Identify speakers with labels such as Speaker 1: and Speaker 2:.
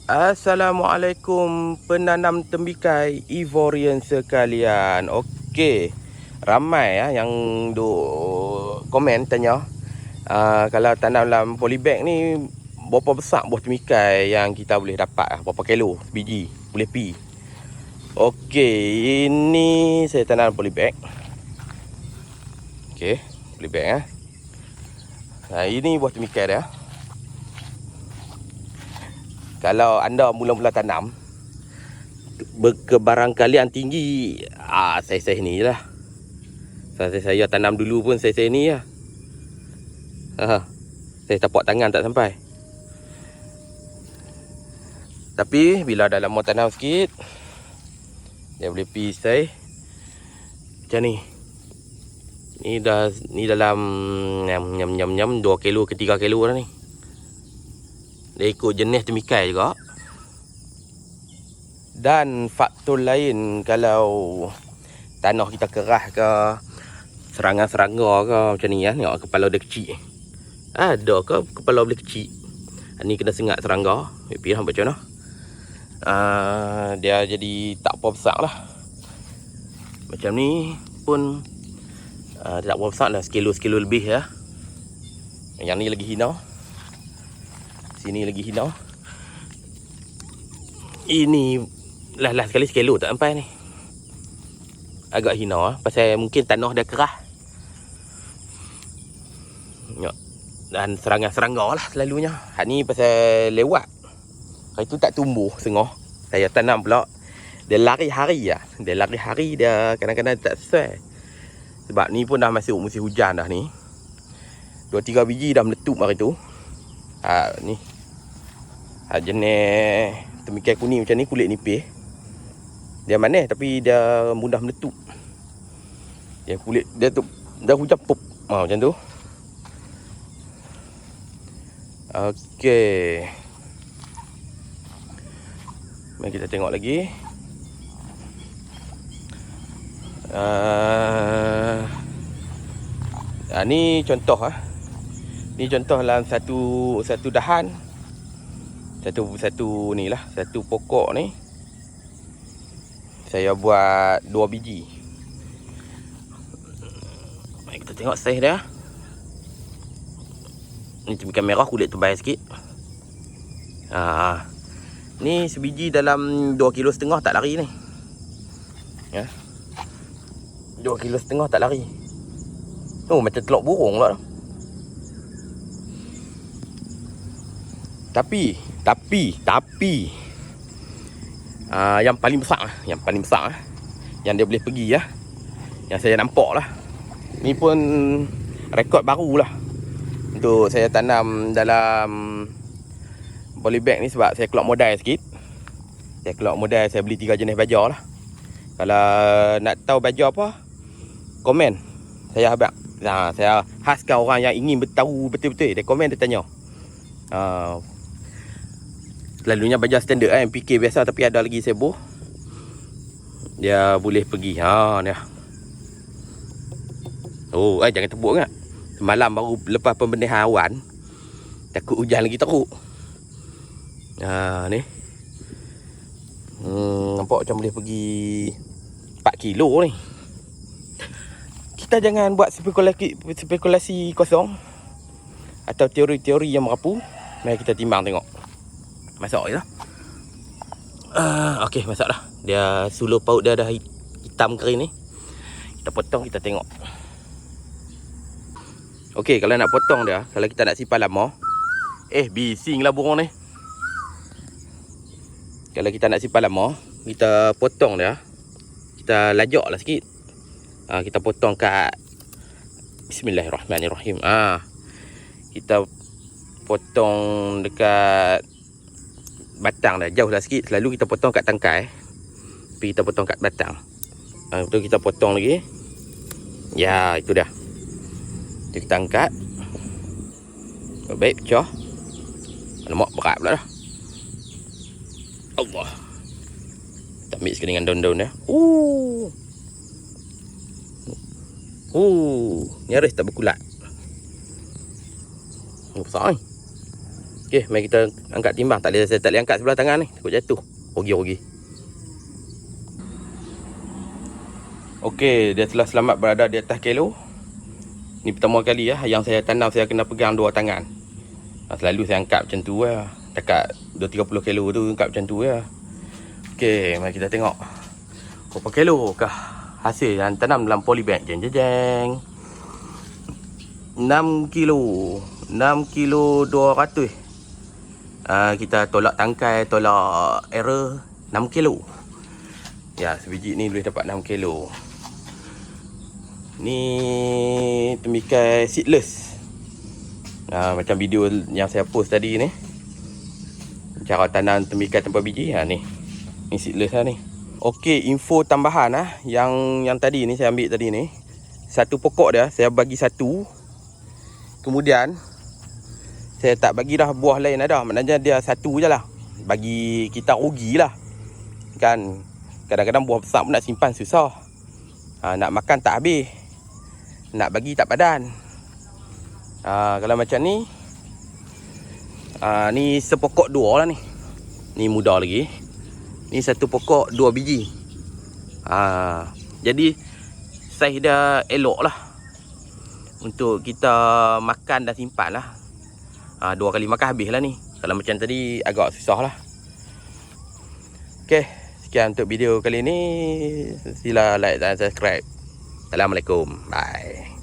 Speaker 1: Assalamualaikum penanam tembikai Ivorian sekalian. Okey. Ramai yang duk komen tanya kalau tanam dalam polybag ni berapa besar buah tembikai yang kita boleh dapat, berapa kilo biji boleh pi. Okey, ini saya tanam polybag. Okey, polybag ini buah tembikai dia. Kalau anda mula-mula tanam, berkebarangkalian tinggi saiz-saiz ni lah. Saya tanam dulu pun saiz-saiz ni lah. Saya tapak tangan tak sampai. Tapi bila dah lama tanam sikit, dia boleh pi saiz macam ni. Ni dalam 2 kilo ke 3 kilo dah ni. Dia ikut jenis tembikai juga. Dan faktor lain, kalau tanah kita keras ke, serangga-serangga ke macam ni tengok kepala dia kecil. Ada ke kepala boleh kecil? Ni kena sengat serangga. Pi nampak macam mana? Dia jadi tak apa besar lah. Macam ni pun dia tak apa besar lah, sekilo lebih ya. Yang ni lagi hina. Sini lagi hina. Ini last sekali sekilo tak sampai ni. Agak hina pasal mungkin tanah dia keras. Dan serangga lah selalunya. Hak ni pasal lewat. Hari tu tak tumbuh sengah. Saya tanam pula. Dia lari hari lah. Dia kadang-kadang tak sesuai. Sebab ni pun dah masuk musim hujan dah ni. 2-3 biji dah meletup hari tu. Ni. Jenis tembikai kuning macam ni, kulit nipis. Dia manis tapi dia mudah meletup. Dia kulit dia tu dah hujan pop. Macam tu. Okey. Mari kita tengok lagi. Ni contoh Ni contoh dalam satu dahan. Satu ni lah, satu pokok ni saya buat 2 biji. Mari kita tengok saiz dia. Ni tembikai merah, kulit tebal sikit. Ni sebiji dalam 2,5 kilo tak lari ni. 2,5 kilo tak lari. Macam telok burung pula. Tapi yang paling besar yang dia boleh pergi yang saya nampak lah. Ni pun rekod baru lah untuk saya tanam dalam polybag ni, sebab saya keluar modal sikit. Saya beli 3 jenis baja lah. Kalau nak tahu baja apa, komen. Saya habaq. Saya khaskan orang yang ingin bertahu betul-betul. Dia komen, dia tanya. Selalunya baja standard MPK biasa, tapi ada lagi sebo. Dia boleh pergi. Ni. Jangan tebuk kan. Semalam baru lepas pembenihan awan. Takut hujan lagi teruk. Ni. Nampak macam boleh pergi 4 kilo ni. Kita jangan buat spekulasi kosong atau teori-teori yang merapu. Mari kita timbang tengok. Masak je lah. Okey, masak dah. Dia suluh paut dia dah hitam kering ni. Kita potong, kita tengok. Okey, kalau nak potong dia, kalau kita nak simpan lama, bising lah burung ni. Kalau kita nak simpan lama, kita potong dia. Kita lajak lah sikit. Kita potong kat Bismillahirrahmanirrahim. Kita potong dekat batang dah, jauh lah sikit. Selalu kita potong kat tangkai, tapi kita potong kat batang. Betul, kita potong lagi. Ya, itu dah. Itu kita angkat. Baik, pecah. Alamak, berat pula dah. Allah. Kita mix dengan daun-daun dia. Nyaris tak berkulat. Besar ni. Okey, mari kita angkat timbang. Saya tak boleh angkat sebelah tangan ni, takut jatuh. Rugi. Okey, dia telah selamat berada di atas kilo. Ni pertama kali yang saya tanam saya kena pegang dua tangan. Selalu saya angkat macam tu lah. Dekat 2-30 kilo tu angkat macam tu lah. Okey, mari kita tengok. Berapa kilo kah hasil yang tanam dalam polybag? Jeng. 6 kilo 200. Kita tolak tangkai, tolak error, 6 kilo. Ya, sebiji ni boleh dapat 6 kilo. Ni temikai seedless. Macam video yang saya post tadi ni, cara tanam temikai tanpa biji. Ni seedless lah ni. Okey, info tambahan yang tadi ni saya ambil tadi ni. Satu pokok dia saya bagi satu. Kemudian saya tak bagi dah buah lain ada. Maknanya dia satu je lah. Bagi kita rugi lah. Kan kadang-kadang buah besar pun nak simpan susah. Nak makan tak habis. Nak bagi tak padan. Kalau macam ni, ni sepokok dua lah ni. Ni muda lagi. Ni satu pokok 2 biji. Jadi saiz dia elok lah untuk kita makan dan simpan lah. 2 kali makan habis lah ni. Kalau macam tadi agak susah lah. Okay, sekian untuk video kali ni. Sila like dan subscribe. Assalamualaikum. Bye.